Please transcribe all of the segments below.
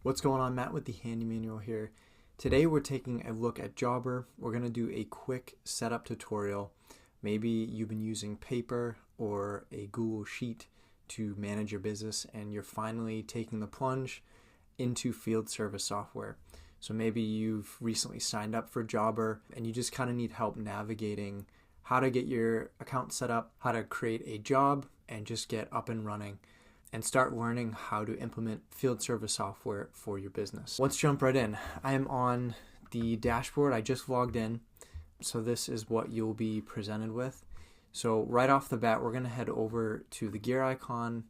What's going on? Matt with the Handy Manual here. Today we're taking a look at Jobber. We're going to do a quick setup tutorial. Maybe you've been using paper or a Google Sheet to manage your business and you're finally taking the plunge into field service software. So maybe you've recently signed up for Jobber and you just kind of need help navigating how to get your account set up, how to create a job, and just get up and running and start learning how to implement field service software for your business. Let's jump right in. I am on the dashboard. I just logged in. So this is what you'll be presented with. So right off the bat, we're going to head over to the gear icon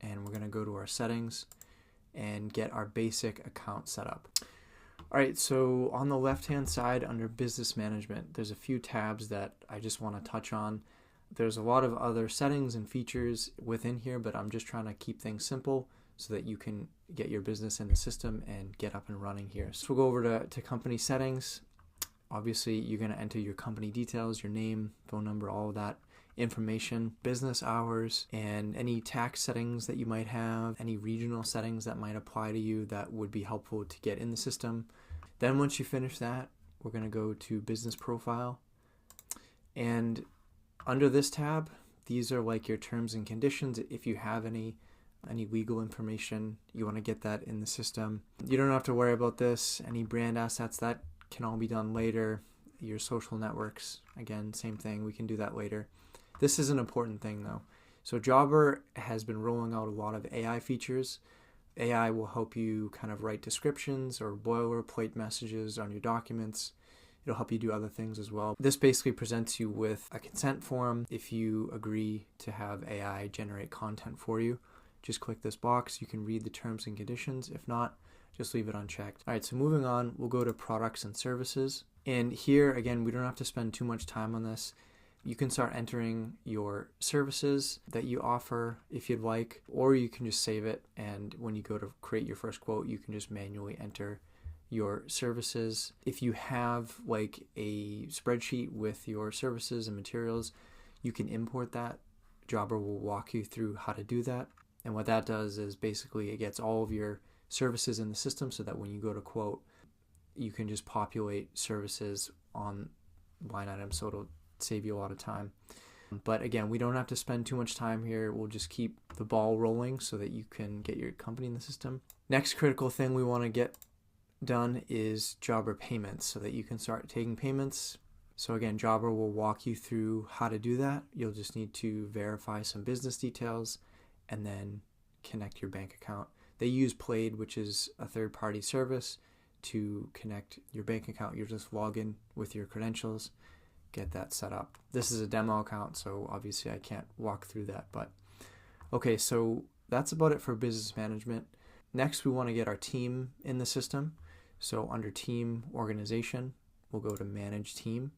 and we're going to go to our settings and get our basic account set up. All right, so on the left-hand side under business management, there's a few tabs that I just want to touch on. There's a lot of other settings and features within here, but I'm just trying to keep things simple so that you can get your business in the system and get up and running here. So we'll go over to company settings. Obviously, you're going to enter your company details, your name, phone number, all of that information, business hours, and any tax settings that you might have, any regional settings that might apply to you that would be helpful to get in the system. Then once you finish that, we're going to go to business profile. And under this tab, these are like your terms and conditions. If you have any legal information, you want to get that in the system. You don't have to worry about this. Any brand assets, that can all be done later. Your social networks, again, same thing. We can do that later. This is an important thing though. So Jobber has been rolling out a lot of AI features. AI will help you kind of write descriptions or boilerplate messages on your documents. It'll help you do other things as well. This basically presents you with a consent form. If you agree to have AI generate content for you, just click this box. You can read the terms and conditions. If not, just leave it unchecked. All right, so moving on, we'll go to products and services. And here, again, we don't have to spend too much time on this. You can start entering your services that you offer if you'd like, or you can just save it. And when you go to create your first quote, you can just manually enter your services. If you have like a spreadsheet with your services and materials, you can import that. Jobber will walk you through how to do that. And what that does is basically it gets all of your services in the system so that when you go to quote, you can just populate services on line items, so it'll save you a lot of time. But again, we don't have to spend too much time here. We'll just keep the ball rolling so that you can get your company in the system. Next critical thing we want to get done is Jobber payments so that you can start taking payments. So again, Jobber will walk you through how to do that. You'll just need to verify some business details and then connect your bank account. They use Plaid, which is a third-party service, to connect your bank account. You'll just log in with your credentials, get that set up. This is a demo account, so obviously I can't walk through that. But okay, so that's about it for business management. Next, we want to get our team in the system. So under team organization, we'll go to manage team.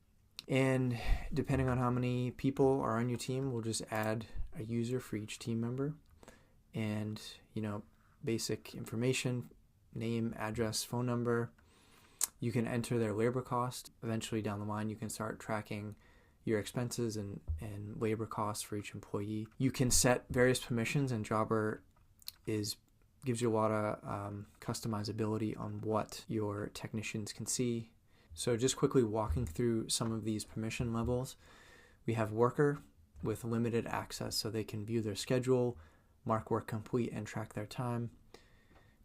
And depending on how many people are on your team, we'll just add a user for each team member. And, basic information, name, address, phone number. You can enter their labor cost. Eventually down the line, you can start tracking your expenses and labor costs for each employee. You can set various permissions, and Jobber gives you a lot of customizability on what your technicians can see. So just quickly walking through some of these permission levels. We have worker with limited access, so they can view their schedule, mark work complete, and track their time.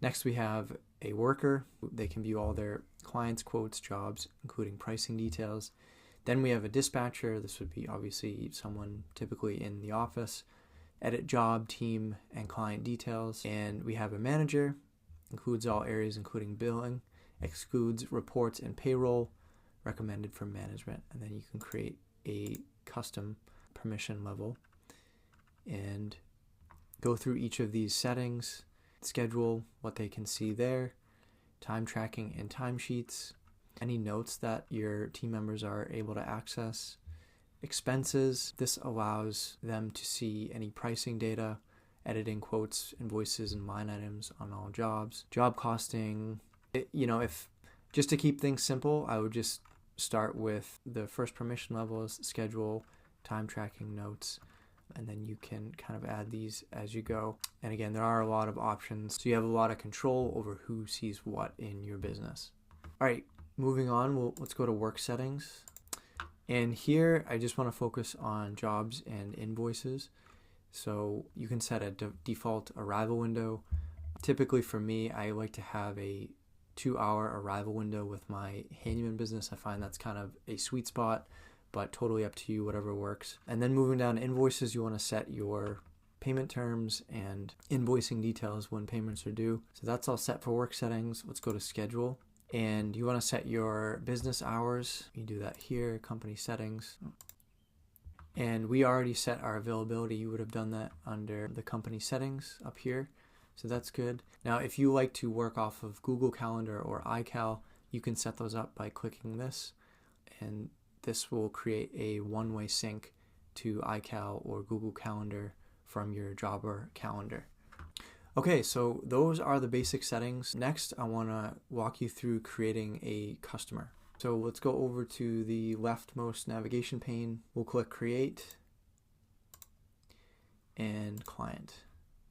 Next, we have a worker. They can view all their clients, quotes, jobs, including pricing details. Then we have a dispatcher. This would be obviously someone typically in the office. Edit job, team, and client details. And we have a manager. Includes all areas including billing. Excludes reports and payroll. Recommended for management. And then you can create a custom permission level and go through each of these settings. Schedule, what they can see there, time tracking and timesheets, any notes that your team members are able to access, expenses. This allows them to see any pricing data, editing quotes, invoices, and line items on all jobs. Job costing. If just to keep things simple, I would just start with the first permission levels, schedule, time tracking, notes. and then you can kind of add these as you go. And again, there are a lot of options, so you have a lot of control over who sees what in your business. All right, moving on, let's go to work settings. And here I just want to focus on jobs and invoices. So you can set a default arrival window. Typically for me, I like to have a 2-hour arrival window with my handyman business. I find that's kind of a sweet spot, but totally up to you, whatever works. And then moving down to invoices, you want to set your payment terms and invoicing details when payments are due. So that's all set for work settings. Let's go to schedule. And you want to set your business hours. You do that here, company settings. And we already set our availability. You would have done that under the company settings up here. So that's good. Now, if you like to work off of Google Calendar or iCal, you can set those up by clicking this. And this will create a one-way sync to iCal or Google Calendar from your Jobber calendar. Okay, so those are the basic settings. Next, I want to walk you through creating a customer. So let's go over to the leftmost navigation pane. We'll click Create and Client.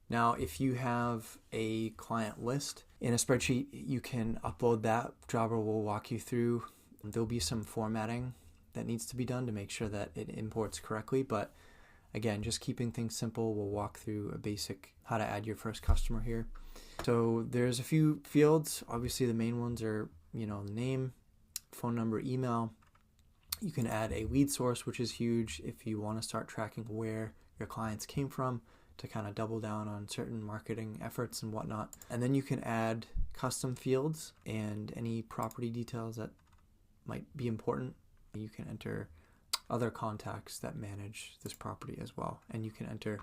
Now, if you have a client list in a spreadsheet, you can upload that. Jobber will walk you through. There'll be some formatting that needs to be done to make sure that it imports correctly, but again, just keeping things simple. We'll walk through a basic how to add your first customer here. So there's a few fields. Obviously the main ones are, the name, phone number, email. You can add a lead source, which is huge if you want to start tracking where your clients came from to kind of double down on certain marketing efforts and whatnot. And then you can add custom fields and any property details that might be important. You can enter other contacts that manage this property as well. And you can enter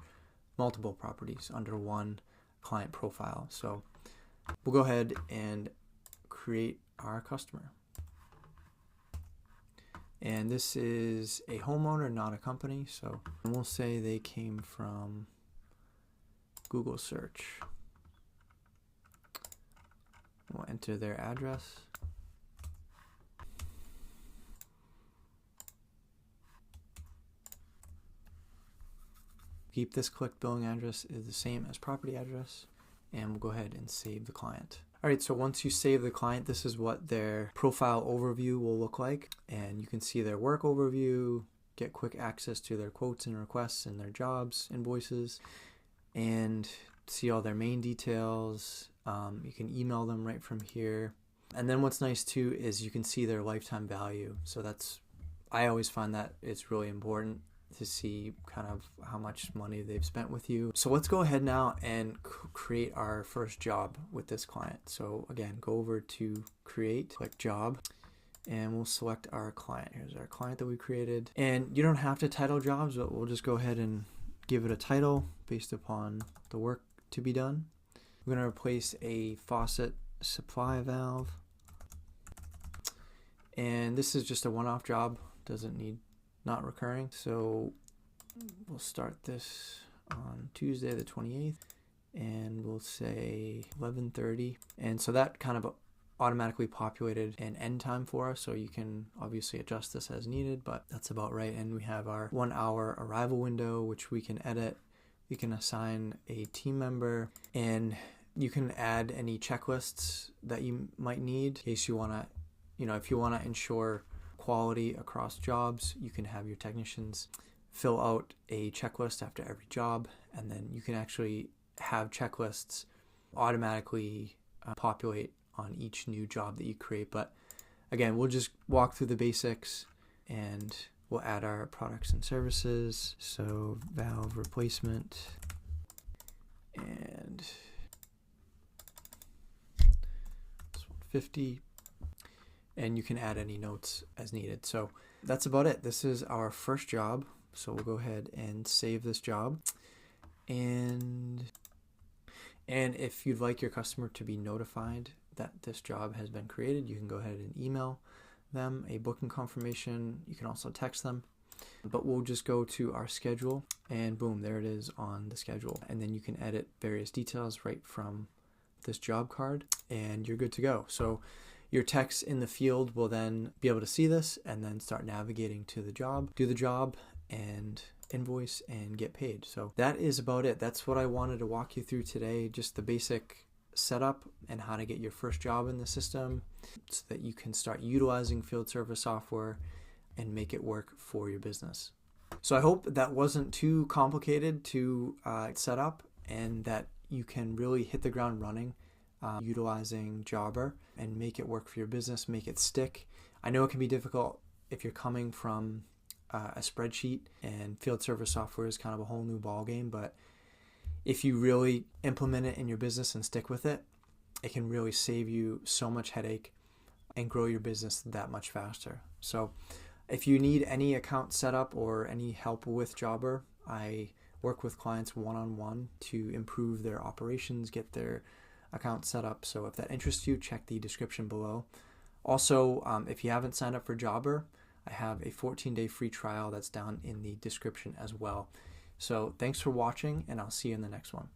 multiple properties under one client profile. So we'll go ahead and create our customer. And this is a homeowner, not a company. So we'll say they came from Google search. We'll enter their address. Keep this click billing address is the same as property address, and we'll go ahead and save the client. All right, so once you save the client, this is what their profile overview will look like, and you can see their work overview, get quick access to their quotes and requests and their jobs, invoices, and see all their main details. You can email them right from here. And then what's nice too is you can see their lifetime value. So I always find that it's really important to see kind of how much money they've spent with you. So let's go ahead now and create our first job with this client. So again, go over to create, click job, and we'll select our client. Here's our client that we created. And you don't have to title jobs, but we'll just go ahead and give it a title based upon the work to be done. We're going to replace a faucet supply valve. And this is just a one-off job, doesn't need not recurring. So we'll start this on Tuesday the 28th and we'll say 11:30. And so that kind of automatically populated an end time for us. So you can obviously adjust this as needed, but that's about right. And we have our 1-hour arrival window, which we can edit. We can assign a team member, and you can add any checklists that you might need in case you want to, if you want to ensure quality across jobs, you can have your technicians fill out a checklist after every job, and then you can actually have checklists automatically populate on each new job that you create. But again, we'll just walk through the basics and we'll add our products and services. So valve replacement, and this 150. And you can add any notes as needed. So that's about it. This is our first job. So we'll go ahead and save this job. And if you'd like your customer to be notified that this job has been created, you can go ahead and email them a booking confirmation. You can also text them. But we'll just go to our schedule, and boom, there it is on the schedule. And then you can edit various details right from this job card, and you're good to go. So your techs in the field will then be able to see this and then start navigating to the job, do the job, and invoice and get paid. So that is about it. That's what I wanted to walk you through today, just the basic setup and how to get your first job in the system so that you can start utilizing field service software and make it work for your business. So I hope that wasn't too complicated to set up and that you can really hit the ground running utilizing Jobber and make it work for your business, make it stick. I know it can be difficult if you're coming from a spreadsheet, and field service software is kind of a whole new ballgame, but if you really implement it in your business and stick with it, it can really save you so much headache and grow your business that much faster. So if you need any account setup or any help with Jobber, I work with clients one-on-one to improve their operations, get their account set up. So if that interests you, check the description below. Also, if you haven't signed up for Jobber, I have a 14-day free trial that's down in the description as well. So thanks for watching, and I'll see you in the next one.